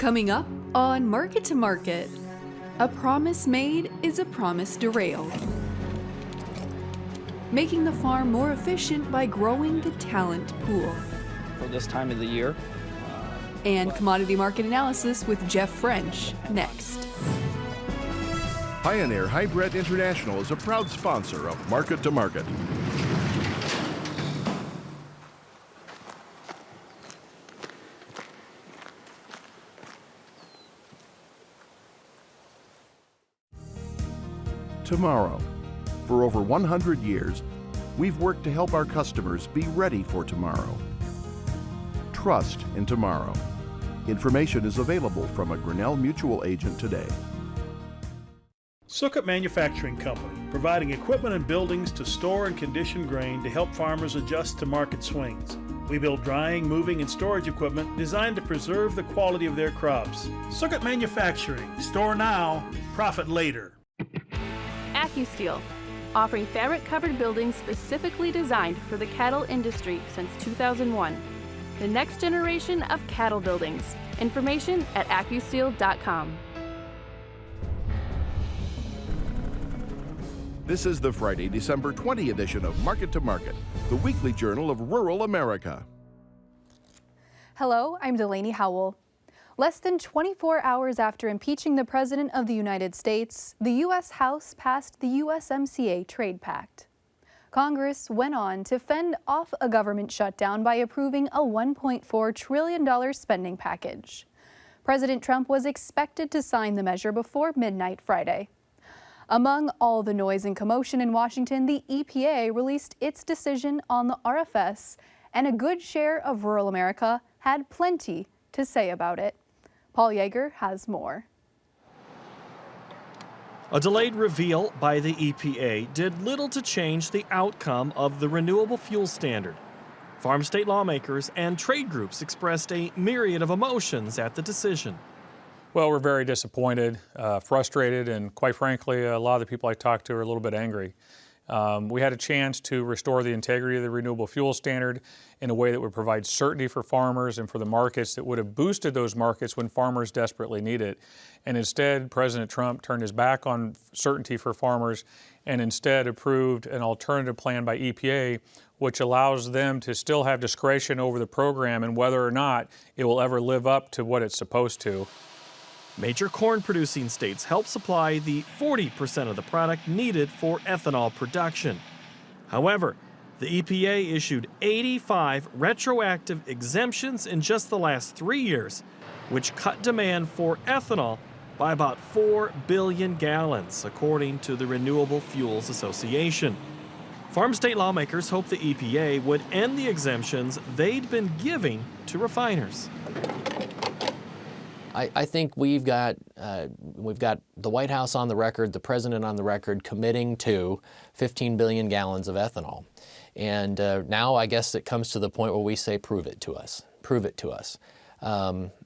Coming up on Market to Market, a promise made is a promise derailed. Making the farm more efficient by growing the talent pool. For this time of the year. And commodity market analysis with Jeff French next. Pioneer Hybrid International is a proud sponsor of Market to Market. Tomorrow. For over 100 years, we've worked to help our customers be ready for tomorrow. Trust in tomorrow. Information is available from a Grinnell Mutual agent today. Sukkot Manufacturing Company, providing equipment and buildings to store and condition grain to help farmers adjust to market swings. We build drying, moving, and storage equipment designed to preserve the quality of their crops. Sukkot Manufacturing, store now, profit later. AccuSteel, offering fabric-covered buildings specifically designed for the cattle industry since 2001. The next generation of cattle buildings. Information at AccuSteel.com. This is the Friday, December 20 edition of Market to Market, the weekly journal of rural America. Hello, I'm Delaney Howell. Less than 24 hours after impeaching the President of the United States, the U.S. House passed the USMCA Trade Pact. Congress went on to fend off a government shutdown by approving a $1.4 trillion spending package. President Trump was expected to sign the measure before midnight Friday. Among all the noise and commotion in Washington, the EPA released its decision on the RFS, and a good share of rural America had plenty to say about it. Paul Yeager has more. A delayed reveal by the EPA did little to change the outcome of the renewable fuel standard. Farm state lawmakers and trade groups expressed a myriad of emotions at the decision. Well, we're very disappointed, frustrated, and quite frankly, a lot of the people I talked to are a little bit angry. We had a chance to restore the integrity of the renewable fuel standard in a way that would provide certainty for farmers and for the markets, that would have boosted those markets when farmers desperately need it. And instead, President Trump turned his back on certainty for farmers and instead approved an alternative plan by EPA, which allows them to still have discretion over the program and whether or not it will ever live up to what it's supposed to. Major corn-producing states help supply the 40% of the product needed for ethanol production. However, the EPA issued 85 retroactive exemptions in just the last 3 years, which cut demand for ethanol by about 4 billion gallons, according to the Renewable Fuels Association. Farm state lawmakers hope the EPA would end the exemptions they'd been giving to refiners. I think we've got the White House on the record, the President on the record, committing to 15 billion gallons of ethanol. And now I guess it comes to the point where we say, prove it to us. Prove it to us.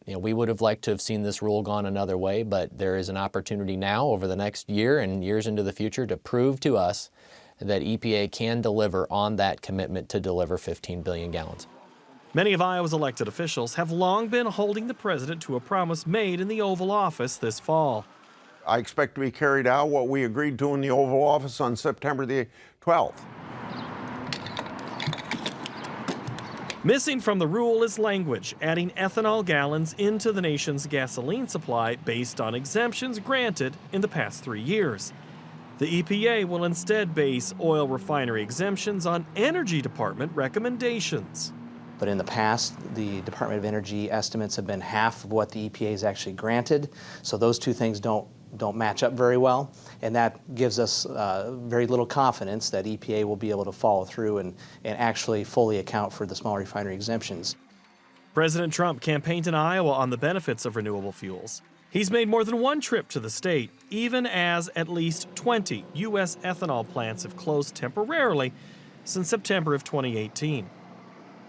We would have liked to have seen this rule gone another way, but there is an opportunity now over the next year and years into the future to prove to us that EPA can deliver on that commitment to deliver 15 billion gallons. Many of Iowa's elected officials have long been holding the president to a promise made in the Oval Office this fall. I expect to be carried out what we agreed to in the Oval Office on September the 12th. Missing from the rule is language adding ethanol gallons into the nation's gasoline supply based on exemptions granted in the past 3 years. The EPA will instead base oil refinery exemptions on Energy Department recommendations. But in the past, the Department of Energy estimates have been half of what the EPA has actually granted. So those two things don't match up very well. And that gives us very little confidence that EPA will be able to follow through and actually fully account for the small refinery exemptions. President Trump campaigned in Iowa on the benefits of renewable fuels. He's made more than one trip to the state, even as at least 20 U.S. ethanol plants have closed temporarily since September of 2018.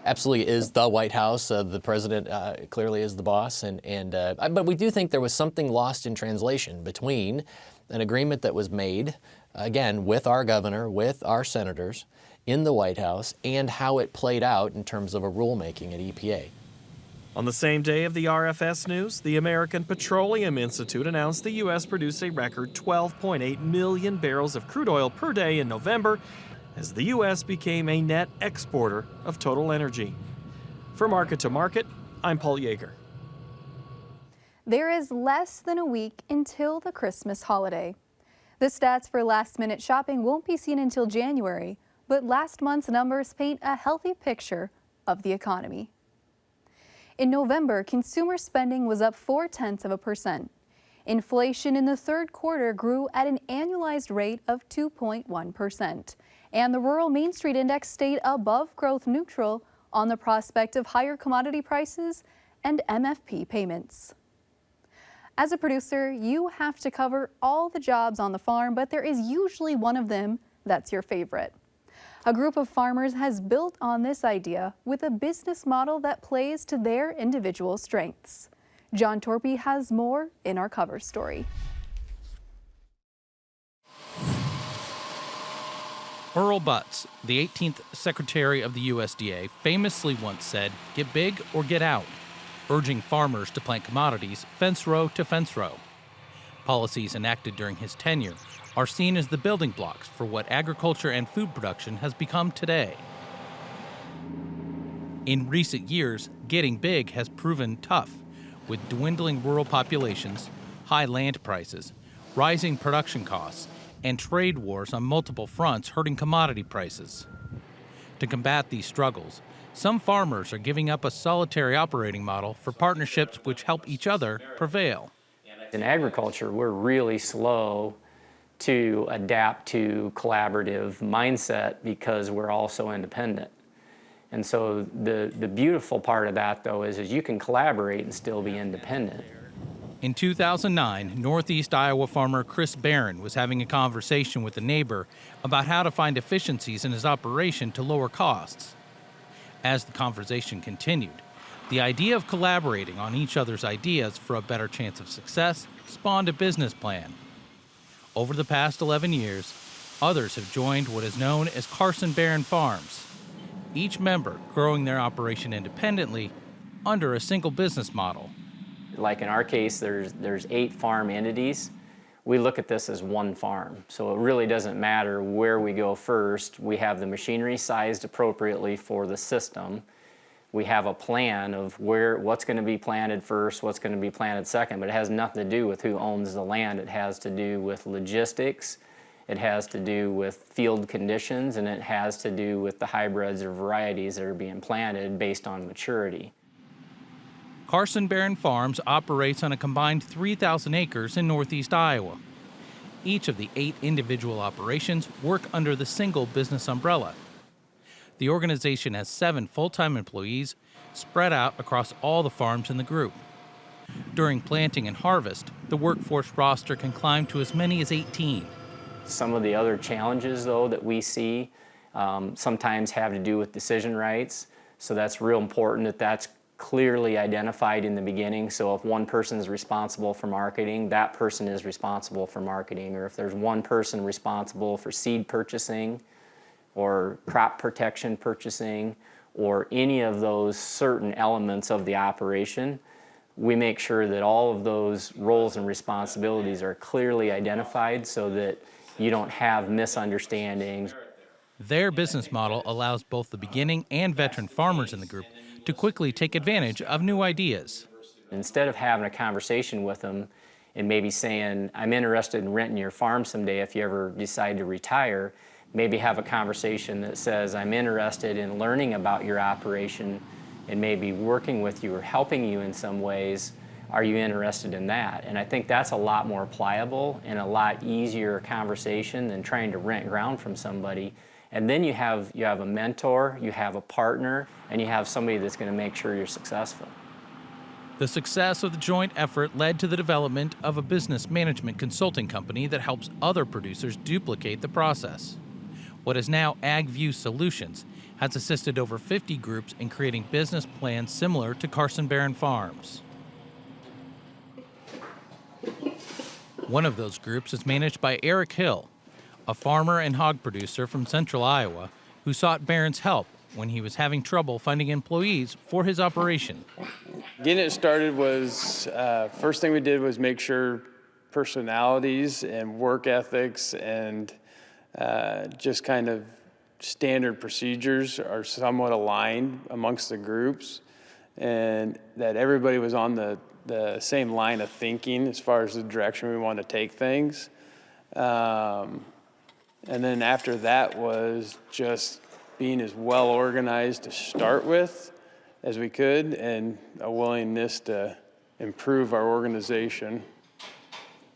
Absolutely is the White House. The president clearly is the boss. But we do think there was something lost in translation between an agreement that was made, again, with our governor, with our senators in the White House, and how it played out in terms of a rulemaking at EPA. On the same day of the RFS news, the American Petroleum Institute announced the U.S. produced a record 12.8 million barrels of crude oil per day in November, as the U.S. became a net exporter of total energy. For Market to Market, I'm Paul Yeager. There is less than a week until the Christmas holiday. The stats for last-minute shopping won't be seen until January, but last month's numbers paint a healthy picture of the economy. In November, consumer spending was up 0.4%. Inflation in the third quarter grew at an annualized rate of 2.1%, and the Rural Main Street Index stayed above growth neutral on the prospect of higher commodity prices and MFP payments. As a producer, you have to cover all the jobs on the farm, but there is usually one of them that's your favorite. A group of farmers has built on this idea with a business model that plays to their individual strengths. John Torpy has more in our cover story. Earl Butz, the 18th Secretary of the USDA, famously once said, "Get big or get out," urging farmers to plant commodities fence row to fence row. Policies enacted during his tenure are seen as the building blocks for what agriculture and food production has become today. In recent years, getting big has proven tough, with dwindling rural populations, high land prices, rising production costs, and trade wars on multiple fronts hurting commodity prices. To combat these struggles, some farmers are giving up a solitary operating model for partnerships which help each other prevail. In agriculture, we're really slow to adapt to collaborative mindset because we're all so independent. And so the beautiful part of that, though, is you can collaborate and still be independent. In 2009, Northeast Iowa farmer Chris Barron was having a conversation with a neighbor about how to find efficiencies in his operation to lower costs. As the conversation continued, the idea of collaborating on each other's ideas for a better chance of success spawned a business plan. Over the past 11 years, others have joined what is known as Carson Barron Farms, each member growing their operation independently under a single business model. Like in our case, there's 8 farm entities. We look at this as one farm. So it really doesn't matter where we go first. We have the machinery sized appropriately for the system. We have a plan of what's going to be planted first, what's going to be planted second, but it has nothing to do with who owns the land. It has to do with logistics, it has to do with field conditions, and it has to do with the hybrids or varieties that are being planted based on maturity. Carson Barron Farms operates on a combined 3,000 acres in northeast Iowa. Each of the 8 individual operations work under the single business umbrella. The organization has 7 full-time employees spread out across all the farms in the group. During planting and harvest, the workforce roster can climb to as many as 18. Some of the other challenges, though, that we see sometimes have to do with decision rights. So that's real important that that's clearly identified in the beginning. So if one person is responsible for marketing, that person is responsible for marketing. Or if there's one person responsible for seed purchasing or crop protection purchasing or any of those certain elements of the operation, we make sure that all of those roles and responsibilities are clearly identified so that you don't have misunderstandings. Their business model allows both the beginning and veteran farmers in the group to quickly take advantage of new ideas. Instead of having a conversation with them and maybe saying, I'm interested in renting your farm someday if you ever decide to retire, maybe have a conversation that says, I'm interested in learning about your operation and maybe working with you or helping you in some ways. Are you interested in that? And I think that's a lot more pliable and a lot easier conversation than trying to rent ground from somebody. And then you have a mentor, you have a partner, and you have somebody that's going to make sure you're successful. The success of the joint effort led to the development of a business management consulting company that helps other producers duplicate the process. What is now AgView Solutions has assisted over 50 groups in creating business plans similar to Carson Barron Farms. One of those groups is managed by Eric Hill, a farmer and hog producer from central Iowa who sought Barron's help when he was having trouble finding employees for his operation. Getting it started was, first thing we did was make sure personalities and work ethics and just kind of standard procedures are somewhat aligned amongst the groups, and that everybody was on the same line of thinking as far as the direction we want to take things. And then after that was just being as well organized to start with as we could, and a willingness to improve our organization.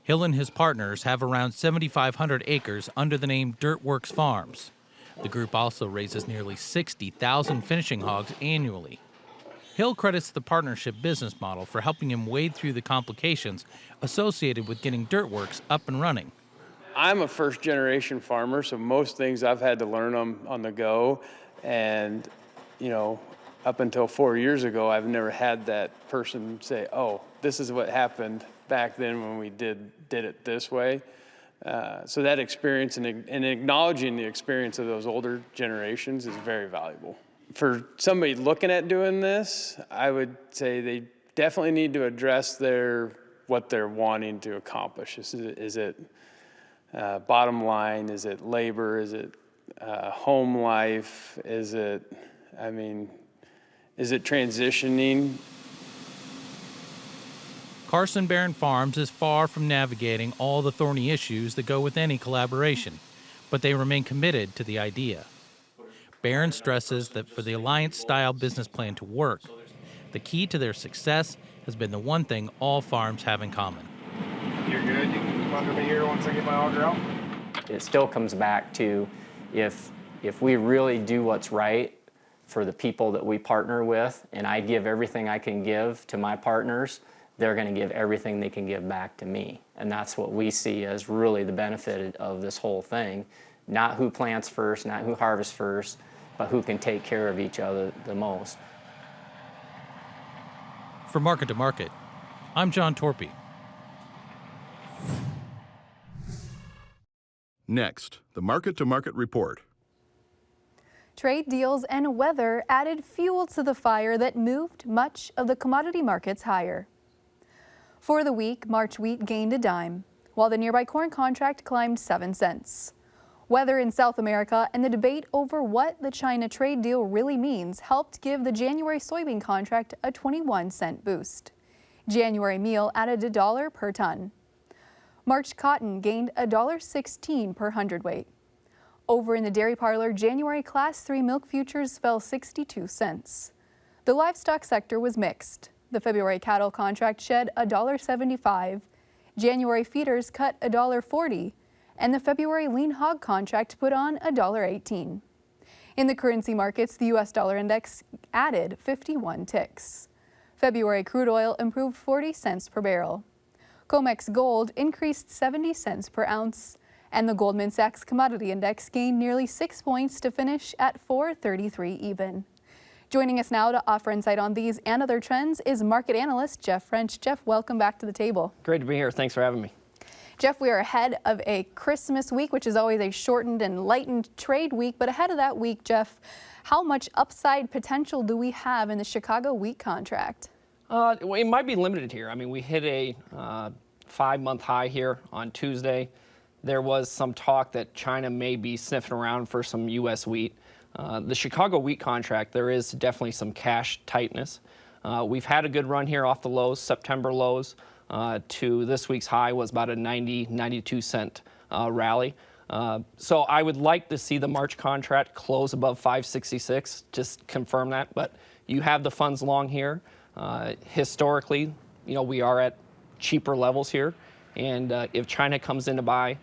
Hill and his partners have around 7,500 acres under the name Dirtworks Farms. The group also raises nearly 60,000 finishing hogs annually. Hill credits the partnership business model for helping him wade through the complications associated with getting Dirtworks up and running. I'm a first-generation farmer, so most things I've had to learn on the go. And, you know, up until 4 years ago, I've never had that person say, oh, this is what happened back then when we did it this way. So that experience and acknowledging the experience of those older generations is very valuable. For somebody looking at doing this, I would say they definitely need to address what they're wanting to accomplish. Is it bottom line? Is it labor? Is it home life? Is it transitioning? Carson Barron Farms is far from navigating all the thorny issues that go with any collaboration, but they remain committed to the idea. Barron stresses that for the alliance-style business plan to work, the key to their success has been the one thing all farms have in common. You're good. You can come under me here once I get my auger out. It still comes back to if we really do what's right for the people that we partner with, and I give everything I can give to my partners, they're going to give everything they can give back to me. And that's what we see as really the benefit of this whole thing. Not who plants first, not who harvests first, but who can take care of each other the most. For Market to Market, I'm John Torpy. Next, the Market to Market report. Trade deals and weather added fuel to the fire that moved much of the commodity markets higher. For the week, March wheat gained a dime, while the nearby corn contract climbed 7 cents. Weather in South America and the debate over what the China trade deal really means helped give the January soybean contract a 21-cent boost. January meal added $1 per ton. March cotton gained $1.16 per hundredweight. Over in the dairy parlor, January Class 3 milk futures fell 62 cents. The livestock sector was mixed. The February cattle contract shed $1.75. January feeders cut $1.40. And the February lean hog contract put on $1.18. In the currency markets, the U.S. dollar index added 51 ticks. February crude oil improved 40 cents per barrel. COMEX gold increased 70 cents per ounce, and the Goldman Sachs commodity index gained nearly 6 points to finish at 433 even. Joining us now to offer insight on these and other trends is market analyst Jeff French. Jeff, welcome back to the table. Great to be here. Thanks for having me. Jeff, we are ahead of a Christmas week, which is always a shortened and lightened trade week. But ahead of that week, Jeff, how much upside potential do we have in the Chicago wheat contract? Well, it might be limited here. I mean, we hit a 5-month high here on Tuesday. There was some talk that China may be sniffing around for some U.S. wheat. The Chicago wheat contract, there is definitely some cash tightness. We've had a good run here off the lows, September lows. To this week's high was about a 92 cent rally. So I would like to see the March contract close above 566, just confirm that. But you have the funds long here. Historically, we are at cheaper levels here. And if China comes in to buy,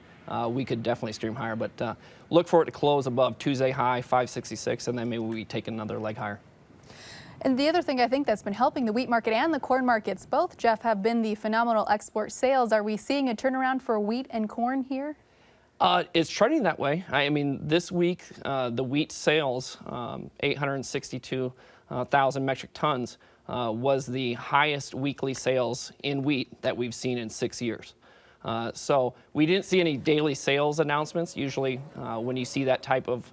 we could definitely stream higher. But look for it to close above Tuesday high, 566, and then maybe we take another leg higher. And the other thing I think that's been helping the wheat market and the corn markets both, Jeff, have been the phenomenal export sales. Are we seeing a turnaround for wheat and corn here? It's trending that way. I mean, this week, the wheat sales, 862,000 metric tons, was the highest weekly sales in wheat that we've seen in 6 years. So we didn't see any daily sales announcements. Usually when you see that type of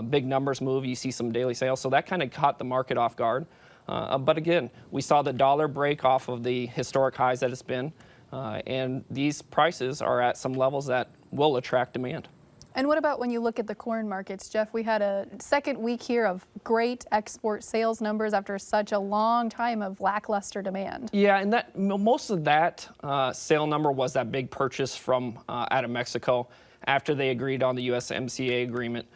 big numbers move. You see some daily sales. So that kind of caught the market off guard. But again, we saw the dollar break off of the historic highs that it's been. And these prices are at some levels that will attract demand. And what about when you look at the corn markets, Jeff? We had a second week here of great export sales numbers after such a long time of lackluster demand. Yeah, and that most of that sale number was that big purchase from out of Mexico after they agreed on the USMCA agreement.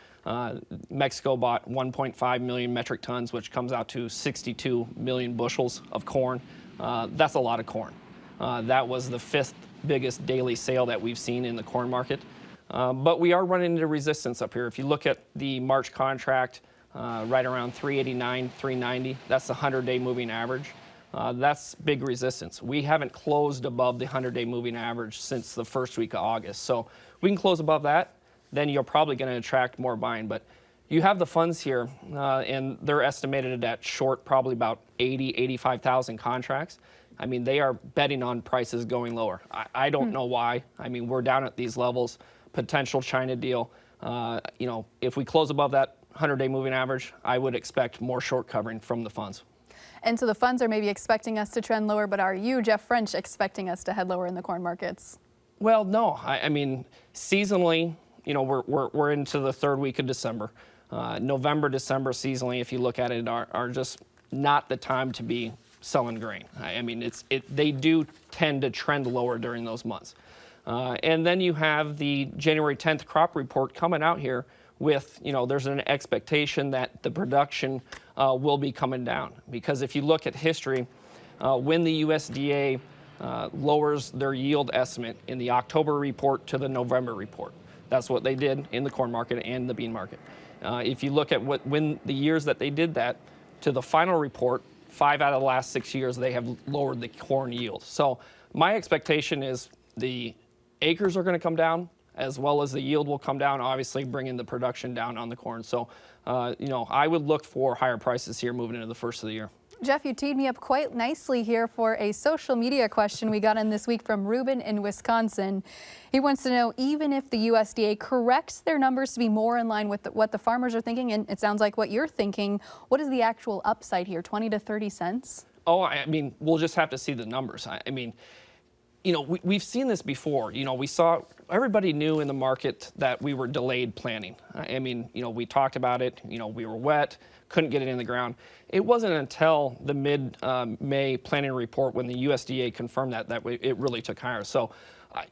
Mexico bought 1.5 million metric tons, which comes out to 62 million bushels of corn. That's a lot of corn. That was the fifth biggest daily sale that we've seen in the corn market. But we are running into resistance up here. If you look at the March contract, right around 389, 390, that's the 100-day moving average. That's big resistance. We haven't closed above the 100-day moving average since the first week of August. So we can close above that, then you're probably going to attract more buying. But you have the funds here, and they're estimated at short probably about 80, 85,000 contracts. I mean, they are betting on prices going lower. I don't know why. I mean, we're down at these levels. Potential China deal. You know, if we close above that 100-day moving average, I would expect more short covering from the funds. And so the funds are maybe expecting us to trend lower, but are you, Jeff French, expecting us to head lower in the corn markets? Well, no. I mean, seasonally, you know, we're into the third week of December. November, December seasonally, if you look at it, are just not the time to be selling grain. I mean, they do tend to trend lower during those months. And then you have the January 10th crop report coming out here with, you know, there's an expectation that the production will be coming down. Because if you look at history, when the USDA lowers their yield estimate in the October report to the November report, that's what they did in the corn market and the bean market. If you look at when the years that they did that to the final report, 5 out of the last 6 years, they have lowered the corn yield. So my expectation is the acres are going to come down, as well as the yield will come down, obviously bringing the production down on the corn. So, you know, I would look for higher prices here moving into the first of the year. Jeff, you teed me up quite nicely here for a social media question we got in this week from Ruben in Wisconsin. He wants to know, even if the USDA corrects their numbers to be more in line with what the farmers are thinking, and it sounds like what you're thinking, what is the actual upside here, 20 to 30 cents? Oh, I mean, we'll just have to see the numbers. I mean, you know, we've seen this before. You know, everybody knew in the market that we were delayed planting. I mean, you know, we talked about it. You know, we were wet, couldn't get it in the ground. It wasn't until the mid-May planting report when the USDA confirmed that it really took higher. So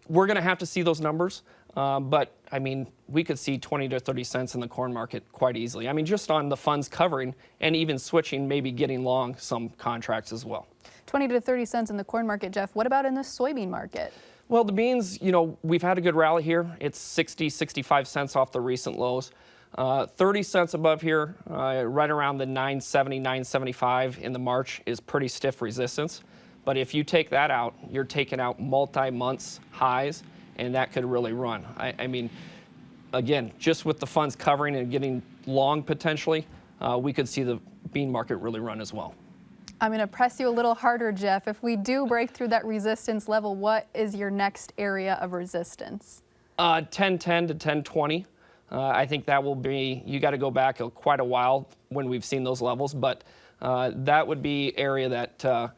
we're going to have to see those numbers. But, I mean, we could see 20 to 30 cents in the corn market quite easily. I mean, just on the funds covering and even switching, maybe getting long some contracts as well. 20 to 30 cents in the corn market, Jeff. What about in the soybean market? Well, the beans, you know, we've had a good rally here. It's 60, 65 cents off the recent lows. 30 cents above here, right around the 970, 975 in the March is pretty stiff resistance. But if you take that out, you're taking out multi-months highs, and that could really run. I mean, again, just with the funds covering and getting long potentially, we could see the bean market really run as well. I'm going to press you a little harder, Jeff. If we do break through that resistance level, what is your next area of resistance? 1010 to 1020. I think that will be, you got to go back quite a while when we've seen those levels, but that would be area that,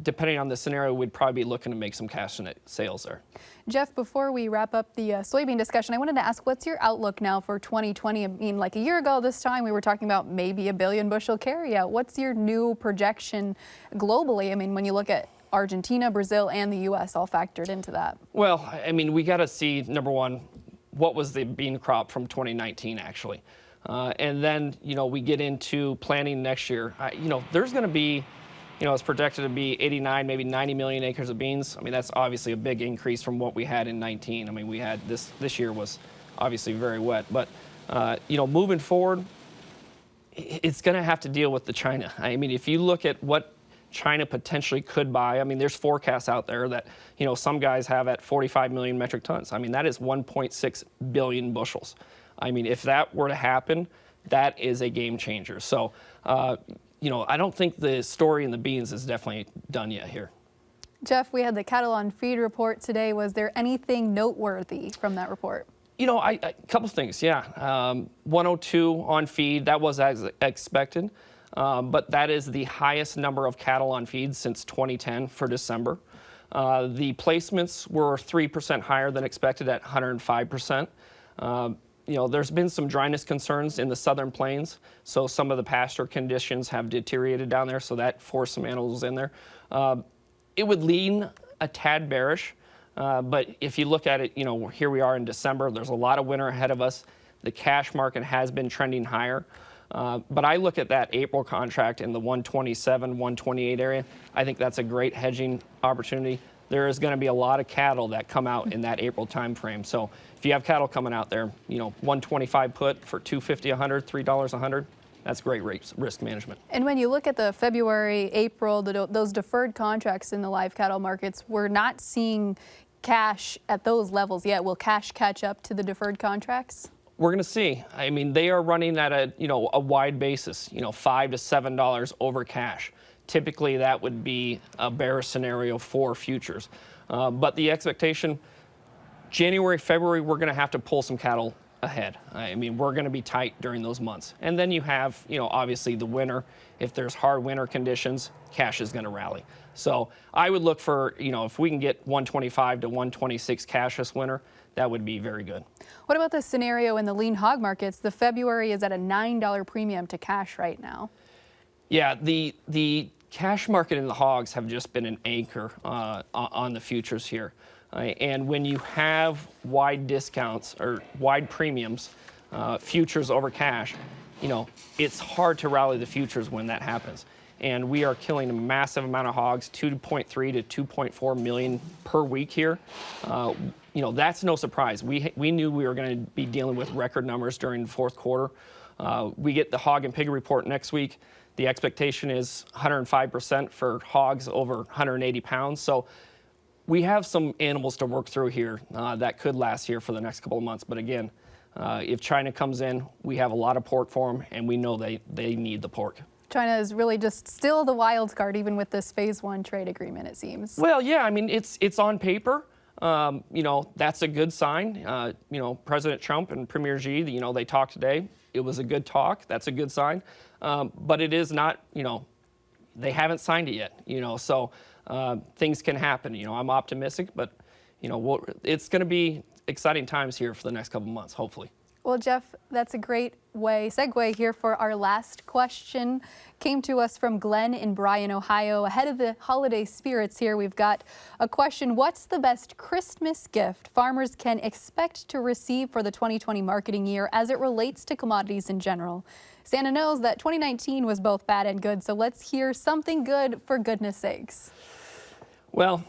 depending on the scenario, we'd probably be looking to make some cash sales there. Jeff, before we wrap up the soybean discussion, I wanted to ask, what's your outlook now for 2020? I mean, like a year ago this time, we were talking about maybe a 1 billion bushel carryout. What's your new projection globally? I mean, when you look at Argentina, Brazil, and the U.S. all factored into that. Well, I mean, we got to see, number one, what was the bean crop from 2019 actually? And then, you know, we get into planting next year. You know, there's going to be, you know, it's projected to be 89, maybe 90 million acres of beans. I mean, that's obviously a big increase from what we had in 19. I mean, we had this year was obviously very wet. But, you know, moving forward, it's going to have to deal with the China. I mean, if you look at what China potentially could buy, I mean, there's forecasts out there that, you know, some guys have at 45 million metric tons. I mean, that is 1.6 billion bushels. I mean, if that were to happen, that is a game changer. So, you know, I don't think the story in the beans is definitely done yet here. Jeff, we had the cattle on feed report today. Was there anything noteworthy from that report? A couple things, yeah. 102 on feed, that was as expected, but that is the highest number of cattle on feed since 2010 for December. The placements were 3% higher than expected at 105%. There's been some dryness concerns in the southern plains, so some of the pasture conditions have deteriorated down there, so that forced some animals in there. It would lean a tad bearish, but if you look at it, here we are in December, there's a lot of winter ahead of us. The cash market has been trending higher. But I look at that April contract in the 127, 128 area. I think that's a great hedging opportunity. There is going to be a lot of cattle that come out in that April timeframe. So if you have cattle coming out there, 125 put for $2.50 a hundred, $3 a hundred, that's great risk management. And when you look at the February, April, those deferred contracts in the live cattle markets, we're not seeing cash at those levels yet. Will cash catch up to the deferred contracts? We're going to see. I mean, they are running at a wide basis, $5 to $7 over cash. Typically, that would be a bear scenario for futures. But the expectation, January, February, we're going to have to pull some cattle ahead. I mean, we're going to be tight during those months. And then you have, obviously the winter. If there's hard winter conditions, cash is going to rally. So I would look for, if we can get 125 to 126 cash this winter, that would be very good. What about the scenario in the lean hog markets? The February is at a $9 premium to cash right now. Yeah, the cash market in the hogs have just been an anchor on the futures here. And when you have wide discounts or wide premiums, futures over cash, it's hard to rally the futures when that happens. And we are killing a massive amount of hogs, 2.3 to 2.4 million per week here. That's no surprise. We knew we were going to be dealing with record numbers during the fourth quarter. We get the hog and pig report next week. The expectation is 105% for hogs over 180 pounds. So we have some animals to work through here that could last here for the next couple of months. But again, if China comes in, we have a lot of pork for them, and we know they need the pork. China is really just still the wild card, even with this phase one trade agreement, it seems. Well, yeah, I mean, it's on paper. That's a good sign. President Trump and Premier Xi, they talked today. It was a good talk. That's a good sign. But it is not, they haven't signed it yet, so things can happen. I'm optimistic, but, it's going to be exciting times here for the next couple of months, hopefully. Well, Jeff, that's a great segue here for our last question. Came to us from Glenn in Bryan, Ohio. Ahead of the holiday spirits here, we've got a question. What's the best Christmas gift farmers can expect to receive for the 2020 marketing year as it relates to commodities in general? Santa knows that 2019 was both bad and good, so let's hear something good for goodness sakes. Well,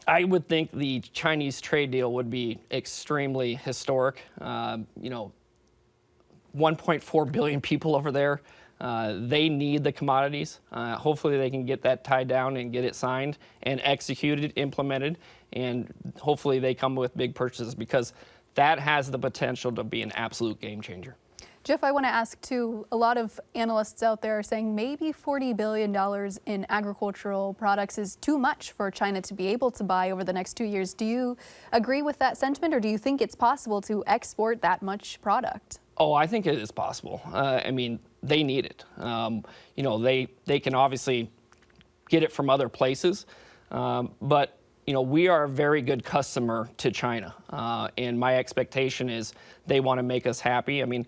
I would think the Chinese trade deal would be extremely historic. 1.4 billion people over there. They need the commodities. Hopefully they can get that tied down and get it signed and executed, implemented, and hopefully they come with big purchases because that has the potential to be an absolute game changer. Jeff, I want to ask too, a lot of analysts out there are saying maybe $40 billion in agricultural products is too much for China to be able to buy over the next 2 years. Do you agree with that sentiment, or do you think it's possible to export that much product? Oh, I think it is possible. I mean, they need it. They can obviously get it from other places, but we are a very good customer to China, and my expectation is they want to make us happy. I mean,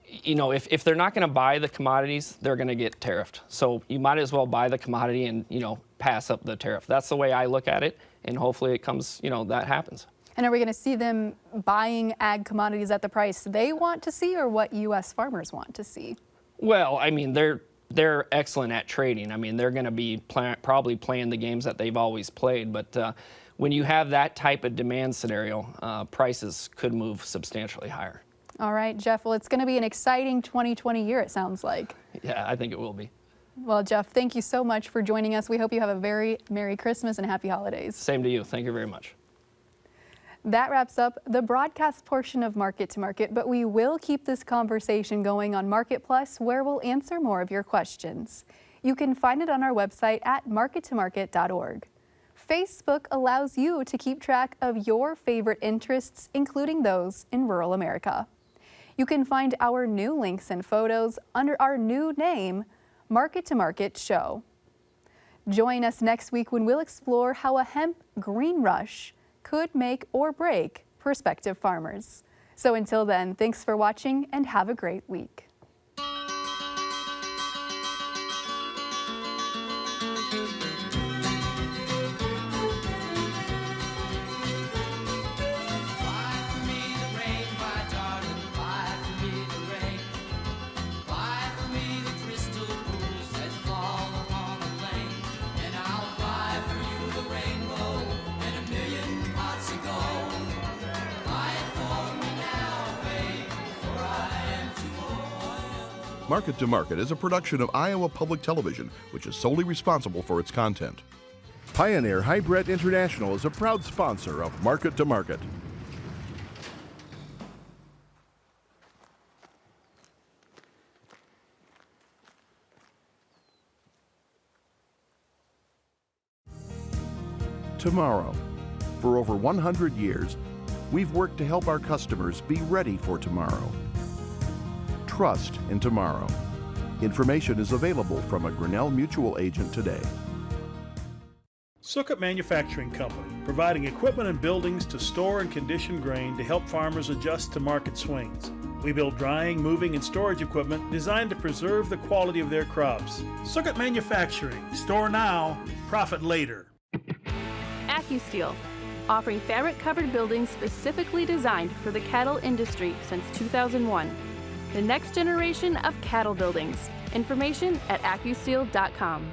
if they're not going to buy the commodities, they're going to get tariffed. So you might as well buy the commodity and, pass up the tariff. That's the way I look at it, and hopefully it comes, that happens. And are we going to see them buying ag commodities at the price they want to see, or what U.S. farmers want to see? Well, I mean, they're excellent at trading. I mean, they're going to be probably playing the games that they've always played. But when you have that type of demand scenario, prices could move substantially higher. All right, Jeff. Well, it's going to be an exciting 2020 year, it sounds like. Yeah, I think it will be. Well, Jeff, thank you so much for joining us. We hope you have a very Merry Christmas and Happy Holidays. Same to you. Thank you very much. That wraps up the broadcast portion of Market to Market, but we will keep this conversation going on Market Plus, where we'll answer more of your questions. You can find it on our website at markettomarket.org. Facebook allows you to keep track of your favorite interests, including those in rural America. You can find our new links and photos under our new name, Market to Market Show. Join us next week when we'll explore how a hemp green rush could make or break prospective farmers. So until then, thanks for watching and have a great week. Market to Market is a production of Iowa Public Television, which is solely responsible for its content. Pioneer Hybrid International is a proud sponsor of Market to Market. Tomorrow. For over 100 years, we've worked to help our customers be ready for tomorrow. Trust in tomorrow. Information is available from a Grinnell Mutual agent today. Sukkot Manufacturing Company, providing equipment and buildings to store and condition grain to help farmers adjust to market swings. We build drying, moving, and storage equipment designed to preserve the quality of their crops. Sukkot Manufacturing, store now, profit later. AccuSteel, offering fabric-covered buildings specifically designed for the cattle industry since 2001. The next generation of cattle buildings. Information at accusteel.com.